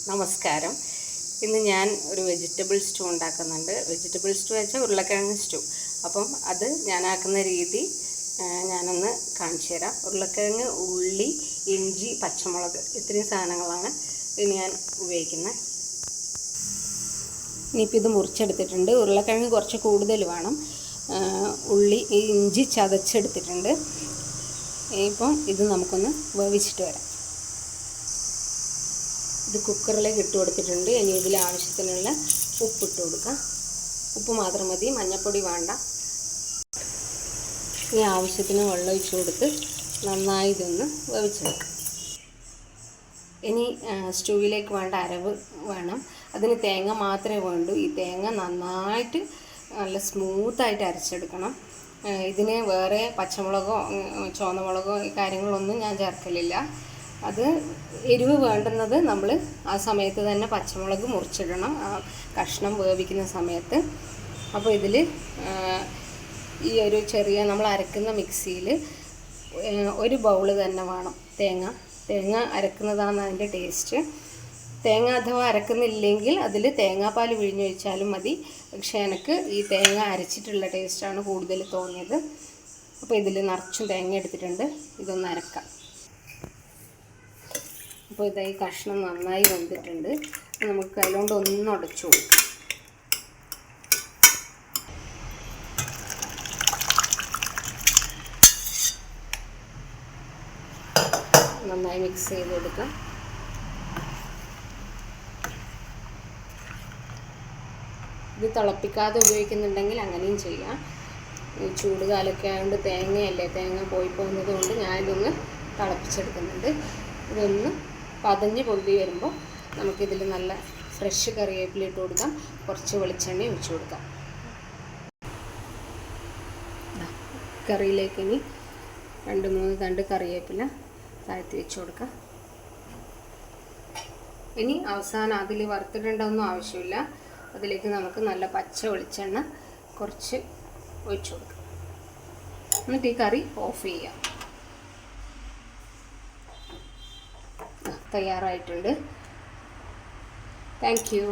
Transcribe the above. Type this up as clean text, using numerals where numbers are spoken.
നമസ്കാരം. ഇന്ന് ഞാൻ ഒരു വെജിറ്റബിൾ സ്റ്റൂ ഉണ്ടാക്കുന്നുണ്ട്. വെജിറ്റബിൾ സ്റ്റൂ വെച്ചാൽ ഉരുളക്കിഴങ്ങ് സ്റ്റൂ. അപ്പം അത് ഞാനാക്കുന്ന രീതി ഞാനൊന്ന് കാണിച്ചു തരാം. ഉരുളക്കിഴങ്ങ്, ഉള്ളി, ഇഞ്ചി, പച്ചമുളക് ഇത്രയും സാധനങ്ങളാണ് ഇനി ഞാൻ ഉപയോഗിക്കുന്നത്. ഇനിയിപ്പോൾ ഇത് മുറിച്ചെടുത്തിട്ടുണ്ട്. ഉരുളക്കിഴങ്ങ് കുറച്ച് കൂടുതൽ വേണം. ഉള്ളി, ഇഞ്ചി ചതച്ചെടുത്തിട്ടുണ്ട്. ഇപ്പം ഇത് നമുക്കൊന്ന് വേവിച്ചിട്ട് വരാം. ഇത് കുക്കറിലേക്ക് ഇട്ട് കൊടുത്തിട്ടുണ്ട്. ഇനി ഇതിൽ ആവശ്യത്തിനുള്ള ഉപ്പിട്ട് കൊടുക്കാം. ഉപ്പ് മാത്രം മതി, മഞ്ഞൾപ്പൊടി വേണ്ട. ഇനി ആവശ്യത്തിന് വെള്ളം ഒഴിച്ച് കൊടുത്ത് നന്നായി ഇതൊന്ന് വേവിച്ചെടുക്കാം. ഇനി സ്റ്റൂവിലേക്ക് വേണ്ട അരവ് വേണം. അതിന് തേങ്ങ മാത്രമേ വേണ്ടൂ. ഈ തേങ്ങ നന്നായിട്ട് നല്ല സ്മൂത്തായിട്ട് അരച്ചെടുക്കണം. ഇതിന് വേറെ പച്ചമുളകോ ചുവന്നമുളകോ ഈ കാര്യങ്ങളൊന്നും ഞാൻ ചേർക്കലില്ല. അത് എരിവ് വേണ്ടുന്നത് നമ്മൾ ആ സമയത്ത് തന്നെ പച്ചമുളക് മുറിച്ചിടണം, കഷ്ണം വേവിക്കുന്ന സമയത്ത്. അപ്പോൾ ഇതിൽ ഈ ഒരു ചെറിയ നമ്മൾ അരക്കുന്ന മിക്സിയിൽ ഒരു ബൗള് തന്നെ വേണം തേങ്ങ അരക്കുന്നതാണ് അതിൻ്റെ ടേസ്റ്റ്. തേങ്ങ അഥവാ അരക്കുന്നില്ലെങ്കിൽ അതിൽ തേങ്ങാപ്പാൽ പിഴിഞ്ഞൊഴിച്ചാലും മതി. പക്ഷേ എനിക്ക് ഈ തേങ്ങ അരച്ചിട്ടുള്ള ടേസ്റ്റാണ് കൂടുതൽ തോന്നിയത്. അപ്പോൾ ഇതിൽ നിറച്ചും തേങ്ങ എടുത്തിട്ടുണ്ട്. ഇതൊന്ന് അരക്കാം. അപ്പോൾ ഇതായി കഷ്ണം നന്നായി വെന്തിട്ടുണ്ട്. നമുക്ക് കൈകൊണ്ട് ഒന്ന് ഉടച്ചു കൊടുക്കാം. നന്നായി മിക്സ് ചെയ്ത് കൊടുക്കാം. ഇത് തിളപ്പിക്കാതെ ഉപയോഗിക്കുന്നുണ്ടെങ്കിൽ അങ്ങനെയും ചെയ്യാം. ചൂട് കാലമൊക്കെ ആയതുകൊണ്ട് തേങ്ങ പോയി പോകുന്നത് കൊണ്ട് ഞാനിതൊന്ന് തിളപ്പിച്ചെടുക്കുന്നുണ്ട്. ഇതൊന്ന് പതഞ്ഞ് പൊന്തി വരുമ്പോൾ നമുക്കിതിൽ നല്ല ഫ്രഷ് കറിവേപ്പില ഇട്ട് കൊടുക്കാം. കുറച്ച് വെളിച്ചെണ്ണ ഒഴിച്ച് കൊടുക്കാം. കറിയിലേക്ക് ഇനി 2-3 തണ്ട് കറിവേപ്പില താഴ്ത്തി വെച്ച് കൊടുക്കാം. ഇനി അവസാനം അതിൽ വറുത്തിടേണ്ടതൊന്നും ആവശ്യമില്ല. അതിലേക്ക് നമുക്ക് നല്ല പച്ച വെളിച്ചെണ്ണ കുറച്ച് ഒഴിച്ച് കൊടുക്കാം. എന്നിട്ട് ഈ കറി ഓഫ് ചെയ്യാം. തയ്യാറായിട്ടുണ്ട്. Thank you.